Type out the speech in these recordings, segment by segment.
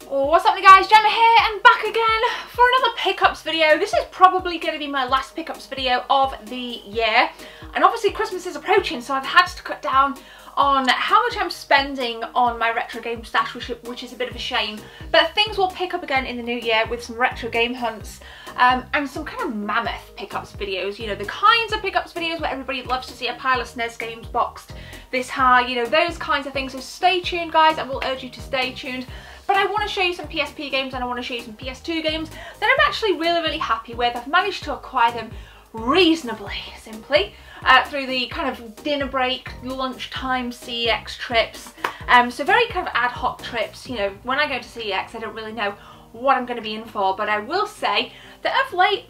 Oh, what's up guys, Gemma here and back again for another pickups video. This is probably going to be my last pickups video of the year, and obviously Christmas is approaching, so I've had to cut down on how much I'm spending on my retro game stash, which is a bit of a shame, but things will pick up again in the new year with some retro game hunts and some kind of mammoth pickups videos, you know, the kinds of pickups videos where everybody loves to see a pile of SNES games boxed this high, you know, those kinds of things. So stay tuned guys, I will urge you to stay tuned. But I want to show you some PSP games and I want to show you some PS2 games that I'm actually really happy with. I've managed to acquire them reasonably simply through the kind of dinner break, lunchtime CEX trips. So very kind of ad hoc trips. You know, when I go to CEX I don't really know what I'm going to be in for, but I will say that of late,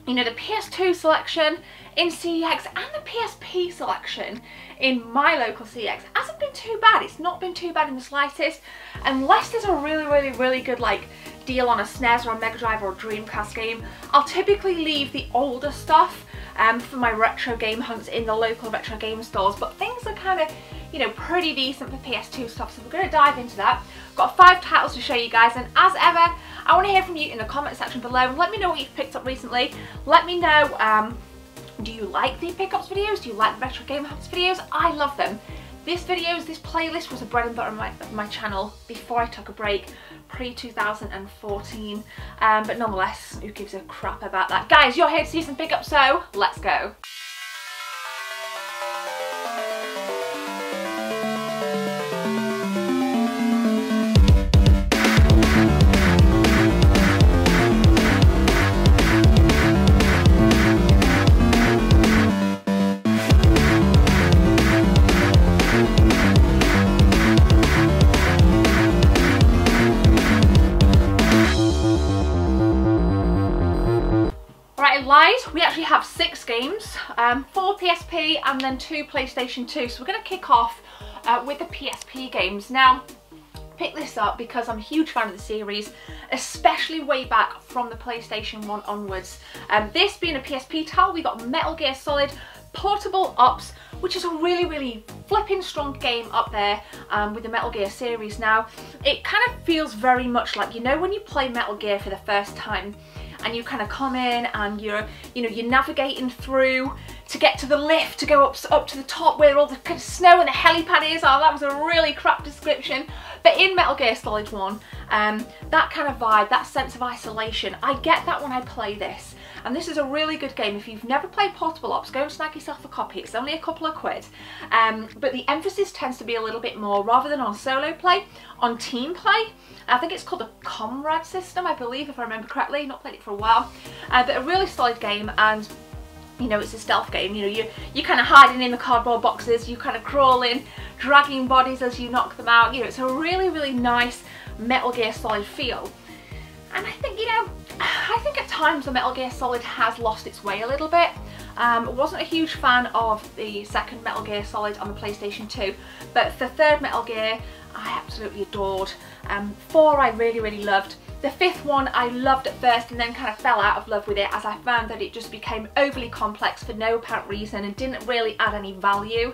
you know, the PS2 selection in CEX and the PSP selection in my local CEX hasn't been too bad. It's not been too bad in the slightest, unless there's a really good like deal on a SNES or a Mega Drive or a Dreamcast game. I'll typically leave the older stuff for my retro game hunts in the local retro game stores, but things are kind of, you know, pretty decent for PS2 stuff, so we're going to dive into that. Got 5 titles to show you guys, and as ever I want to hear from you in the comment section below. Let me know what you've picked up recently. Let me know, do you like the pickups videos? Do you like the retro game hunts videos? I love them. This playlist was a bread and butter of my channel before I took a break, pre-2014, but nonetheless, who gives a crap about that? Guys, you're here to see some pickups, so let's go. We actually have 6 games, 4 PSP and then 2 PlayStation 2. So we're going to kick off with the PSP games. Now, pick this up because I'm a huge fan of the series, especially way back from the PlayStation 1 onwards. This being a PSP title, we got Metal Gear Solid Portable Ops, which is a really flipping strong game up there with the Metal Gear series. Now, it kind of feels very much like, you know, when you play Metal Gear for the first time, and you kind of come in and you're navigating through to get to the lift to go up to the top where all the kind of snow and the helipad is. Oh, that was a really crap description. But in Metal Gear Solid 1, that kind of vibe, that sense of isolation, I get that when I play this. And this is a really good game. If you've never played Portable Ops, go and snag yourself a copy. It's only a couple of quid. But the emphasis tends to be a little bit more, rather than on solo play, on team play. I think it's called the Comrade system, I believe, if I remember correctly. Not played it for a while. But a really solid game, and you know, it's a stealth game. You know, you're kind of hiding in the cardboard boxes, you kind of crawl in, dragging bodies as you knock them out. You know, it's a really nice Metal Gear Solid feel. And I think, you know, I think at times the Metal Gear Solid has lost its way a little bit. Wasn't a huge fan of the second Metal Gear Solid on the PlayStation 2, but the third Metal Gear I absolutely adored. 4 I really loved. The 5th one I loved at first and then kind of fell out of love with it as I found that it just became overly complex for no apparent reason and didn't really add any value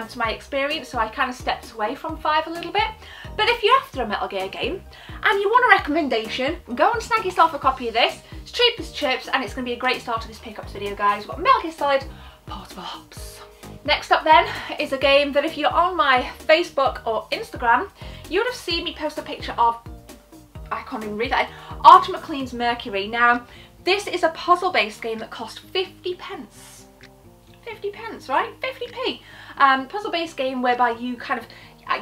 to my experience, so I kind of stepped away from 5 a little bit. But if you're after a Metal Gear game and you want a recommendation, go and snag yourself a copy of this. It's cheap as chips and it's going to be a great start to this pickups video, guys. We've got Metal Gear Solid Portable Ops. Next up then is a game that if you're on my Facebook or Instagram, you would have seen me post a picture of, I can't even read that, Archer McLean's Mercury. Now, this is a puzzle-based game that cost 50 pence. 50 pence, right? 50p. Puzzle-based game whereby you kind of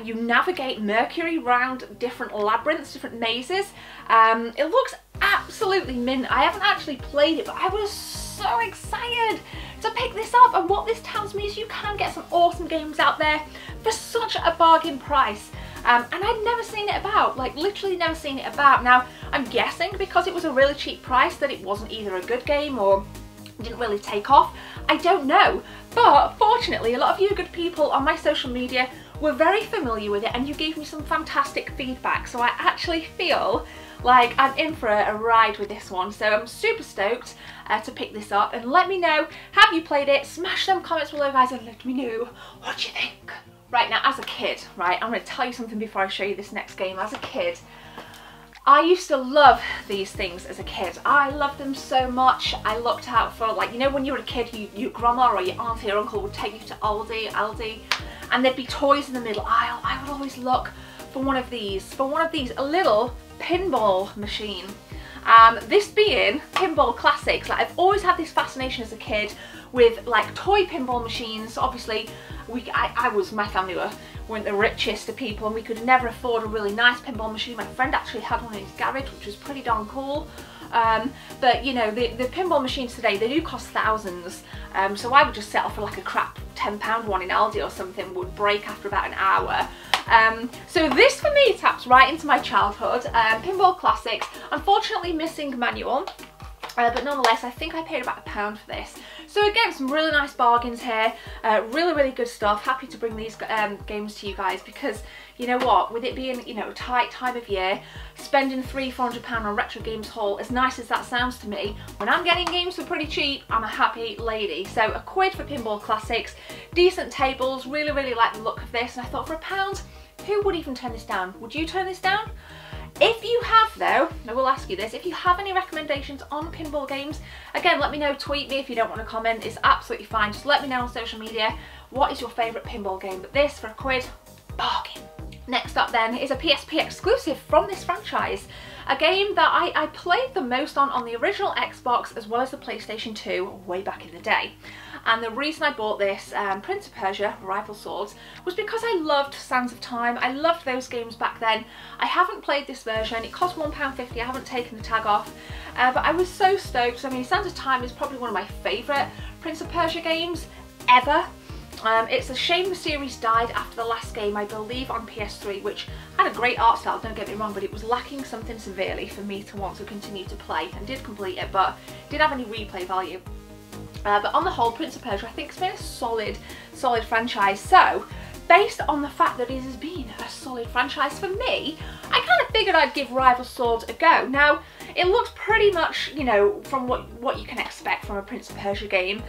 you navigate Mercury around different labyrinths, different mazes. It looks absolutely mint. I haven't actually played it, but I was so excited to pick this up, and what this tells me is you can get some awesome games out there for such a bargain price. And I'd never seen it about, like literally never seen it about. Now, I'm guessing because it was a really cheap price that it wasn't either a good game or didn't really take off. I don't know, but fortunately a lot of you good people on my social media were very familiar with it and you gave me some fantastic feedback, so I actually feel like I'm in for a ride with this one. So I'm super stoked to pick this up, and let me know, have you played it? Smash them comments below guys and let me know what you think. Right, now as a kid, right, I'm going to tell you something before I show you this next game. As a kid, I used to love these things as a kid. I loved them so much. I looked out for, like, you know, when you were a kid, your grandma or your auntie or uncle would take you to Aldi, and there'd be toys in the middle aisle. I would always look for one of these, a little pinball machine. This being Pinball Classics. Like, I've always had this fascination as a kid with like toy pinball machines. Obviously, my family weren't the richest of people, and we could never afford a really nice pinball machine. My friend actually had one in his garage, which was pretty darn cool. But you know, the pinball machines today, they do cost thousands. So I would just settle for like a crap £10 one in Aldi or something, would break after about an hour. So this for me taps right into my childhood. Pinball Classics, unfortunately missing manual. But nonetheless, I think I paid about £1 for this. So again, some really nice bargains here. Really good stuff. Happy to bring these games to you guys, because you know what, with it being, you know, a tight time of year, spending £300–400 on retro games haul, as nice as that sounds to me, when I'm getting games for pretty cheap, I'm a happy lady. So £1 for Pinball Classics, decent tables, really like the look of this, and I thought for £1, who would even turn this down? Would you turn this down? If you have though, I will ask you this, if you have any recommendations on pinball games, again, let me know, tweet me if you don't want to comment, it's absolutely fine, just let me know on social media, what is your favourite pinball game? But this for £1, bargain. Next up then is a PSP exclusive from this franchise, a game that I played the most on the original Xbox as well as the PlayStation 2 way back in the day. And the reason I bought this, Prince of Persia, Rival Swords, was because I loved Sands of Time. I loved those games back then. I haven't played this version, it cost £1.50, I haven't taken the tag off, but I was so stoked. I mean, Sands of Time is probably one of my favourite Prince of Persia games ever. It's a shame the series died after the last game, I believe on PS3, which had a great art style, don't get me wrong, but it was lacking something severely for me to want to continue to play, and did complete it, but didn't have any replay value. But on the whole, Prince of Persia, I think it's been a solid franchise. So, based on the fact that it has been a solid franchise for me, I kind of figured I'd give Rival Swords a go. Now, it looks pretty much, you know, from what you can expect from a Prince of Persia game.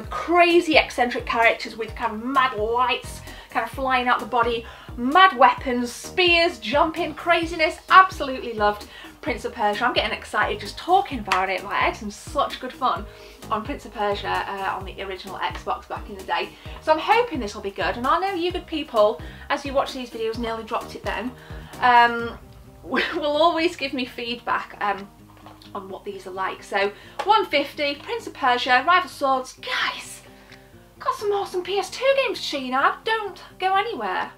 Crazy eccentric characters with kind of mad lights kind of flying out the body, mad weapons, spears, jumping, craziness. Absolutely loved Prince of Persia. I'm getting excited just talking about it. Like, I had some such good fun on Prince of Persia on the original Xbox back in the day. So I'm hoping this will be good, and I know you good people, as you watch these videos, nearly dropped it then, will always give me feedback on what these are like. So £1.50, Prince of Persia, Rival Swords. Guys, got some awesome PS2 games to show you now. Don't go anywhere.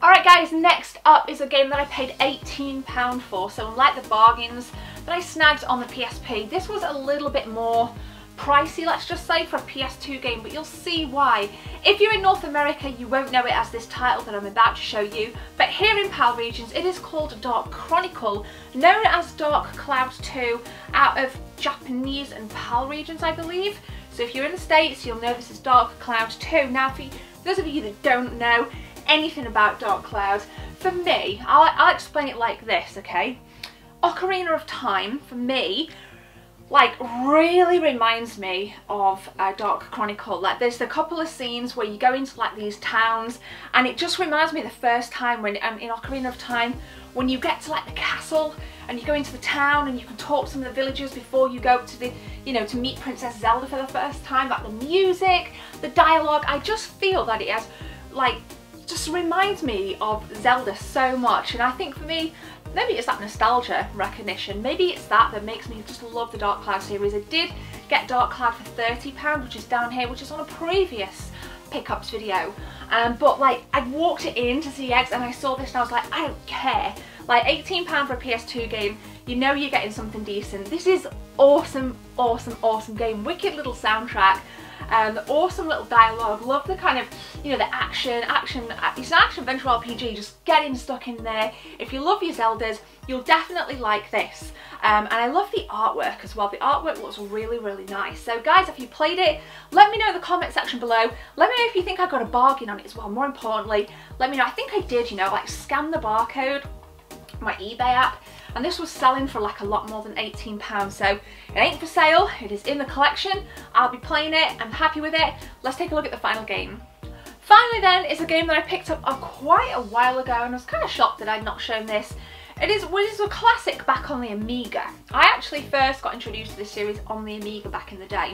Alright guys, next up is a game that I paid £18 for. So unlike the bargains that I snagged on the PSP, this was a little bit more pricey, let's just say, for a PS2 game, but you'll see why. If you're in North America, you won't know it as this title that I'm about to show you, but here in PAL regions, it is called Dark Chronicle, known as Dark Cloud 2, out of Japanese and PAL regions, I believe. So if you're in the States, you'll know this is Dark Cloud 2. Now, for those of you that don't know anything about Dark Cloud, for me, I'll explain it like this, okay? Ocarina of Time, for me, like, really reminds me of Dark Chronicle. Like, there's a couple of scenes where you go into like these towns, and it just reminds me of the first time when in Ocarina of Time, when you get to like the castle and you go into the town and you can talk to some of the villagers before you go to the, you know, to meet Princess Zelda for the first time. Like, the music, the dialogue, I just feel that it has, like, just reminds me of Zelda so much. And I think for me, maybe it's that nostalgia recognition, maybe it's that makes me just love the Dark Cloud series. I did get Dark Cloud for £30, which is down here, which is on a previous pickups video, but like, I walked it in to CX and I saw this and I was like, I don't care. Like, £18 for a PS2 game, you know you're getting something decent. This is awesome game, wicked little soundtrack, awesome little dialogue, love the kind of, you know, the action, it's an action adventure RPG, just getting stuck in there. If you love your Zeldas, you'll definitely like this. And I love the artwork as well. The artwork looks really nice. So guys, if you played it, let me know in the comment section below. Let me know if you think I got a bargain on it as well. More importantly, let me know. I think I did, you know, like, scan the barcode on my eBay app, and this was selling for like a lot more than £18. So it ain't for sale, it is in the collection. I'll be playing it, I'm happy with it. Let's take a look at the final game. Finally then is a game that I picked up quite a while ago, and I was kind of shocked that I'd not shown this It is a classic back on the Amiga. I actually first got introduced to this series on the Amiga back in the day.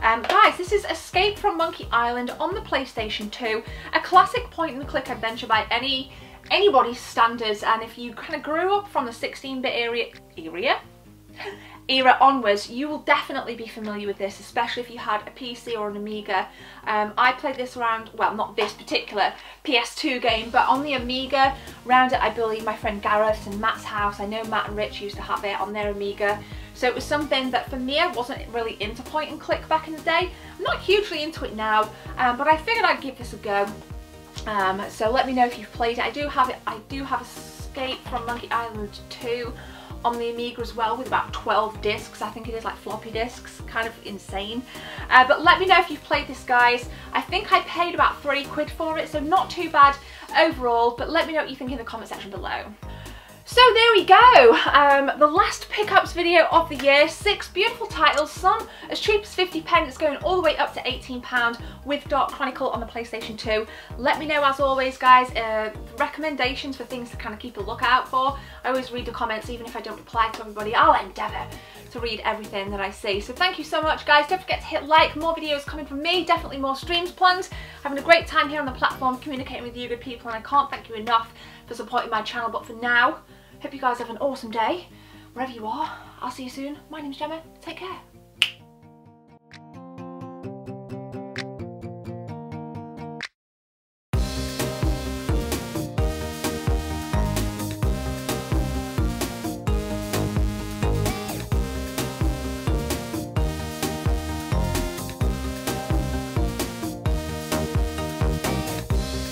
Guys, this is Escape from Monkey Island on the PlayStation 2, a classic point-and-click adventure by anybody's standards, and if you kind of grew up from the 16-bit era onwards, you will definitely be familiar with this, especially if you had a PC or an Amiga. I played this around, well, not this particular PS2 game, but on the Amiga, around it, I believe my friend Gareth and Matt's house. I know Matt and Rich used to have it on their Amiga, so it was something that for me, I wasn't really into point and click back in the day. I'm not hugely into it now, but I figured I'd give this a go. So let me know if you've played it. I do have Escape from Monkey Island 2 on the Amiga as well, with about 12 discs. I think it is, like floppy discs, kind of insane. But let me know if you've played this, guys. I think I paid about £3 for it, so not too bad overall, but let me know what you think in the comment section below. So there we go, the last pickups video of the year. 6 beautiful titles, some as cheap as 50p, going all the way up to £18 with Chronicle on the PlayStation 2. Let me know, as always, guys, recommendations for things to kind of keep a lookout for. I always read the comments, even if I don't reply to everybody. I'll endeavour to read everything that I see. So thank you so much, guys. Don't forget to hit like. More videos coming from me, definitely more streams planned. Having a great time here on the platform, communicating with you good people, and I can't thank you enough for supporting my channel. But for now, hope you guys have an awesome day, wherever you are. I'll see you soon. My name's Gemma. Take care.